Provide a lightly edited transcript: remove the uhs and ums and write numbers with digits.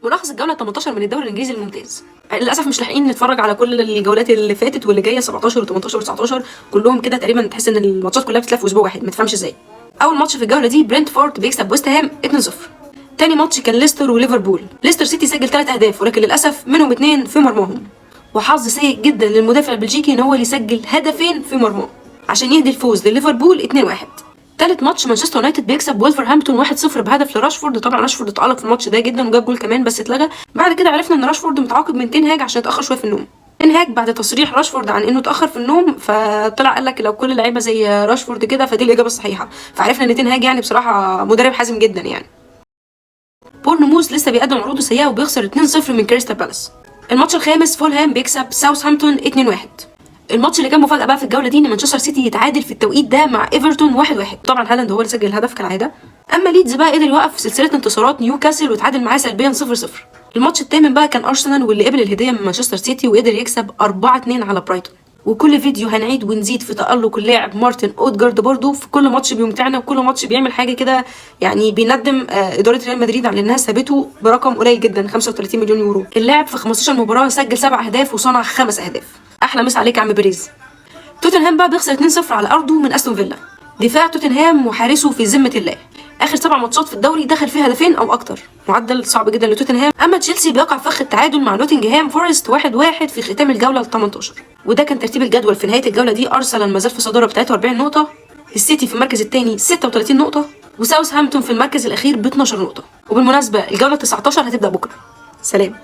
ملخص الجوله 18 من الدوري الانجليزي الممتاز. للاسف مش لاحقين نتفرج على كل الجولات اللي فاتت واللي جايه 17 و18 و19 كلهم كده تقريبا، تحس ان الماتشات كلها بتتلعب في اسبوع واحد، ما تفهمش ازاي. اول ماتش في الجوله دي برنتفورد بيكسب ويست هام 2-0. تاني ماتش كان ليستر وليفربول. ليستر سيتي سجل 3 اهداف ولكن للاسف منهم 2 في مرماهم، وحظ سيء جدا للمدافع البلجيكي ان هو اللي يسجل هدفين في مرماه عشان يهدي الفوز لليفربول 2-1. تالت ماتش مانشستر يونايتد بيكسب وولفرهامبتون 1-0 بهدف لراشفورد. طبعا راشفورد اتألق في الماتش ده جدا وجاب جول كمان بس اتلغى. بعد كده عرفنا ان راشفورد متعاقب من تين هاج عشان اتأخر شويه في النوم. تين هاج بعد تصريح راشفورد عن انه اتأخر في النوم فطلع قال لك لو كل اللعيبه زي راشفورد كده فدي الاجابه الصحيحه، فعرفنا ان تين هاج يعني بصراحه مدرب حازم جدا يعني. بورنموث لسه بيقدم عروضه سيئه وبيخسر 2-0 من كريستال بالاس. الماتش الخامس فولهام بيكسب ساوثهامبتون 2-1. الماتش اللي كان مفاجاه بقى في الجوله دي ان مانشستر سيتي يتعادل في التوقيت ده مع ايفرتون 1-1. طبعا هالاند هو اللي سجل الهدف كالعاده. اما ليدز بقى قدر يوقف في سلسله انتصارات نيوكاسل وتعادل معاه سلبيا 0-0. الماتش الثامن بقى كان ارسنال واللي قبل الهديه من مانشستر سيتي وقدر يكسب 4-2 على برايتون. وكل فيديو هنعيد ونزيد في تألق اللاعب مارتن اودجارد برضه، في كل ماتش بيمتعنا وكل ماتش بيعمل حاجه كده يعني بيندم اداره ريال مدريد على انها سابته برقم قليل جدا 35 مليون يورو. اللاعب في 15 مباراه سجل 7 اهداف وصنع 5 اهداف. احلى مسا عليك يا عم بريز. توتنهام بقى بيخسر 2-0 على ارضه من استون فيلا. دفاع توتنهام وحارسه في ذمه الله، اخر 7 ماتشات في الدوري دخل فيها هدفين او اكتر، معدل صعب جدا لتوتنهام. اما تشيلسي بيقع فخ التعادل مع نوتنجهام فورست 1-1 في ختام الجوله ال 18. وده كان ترتيب الجدول في نهايه الجوله دي. ارسنال ما زال في صداره ب 43 نقطه، السيتي في المركز الثاني 36 نقطه، وساوثهامبتون في المركز الاخير ب 12 نقطه. وبالمناسبه الجوله 19 هتبدا بكره. سلام.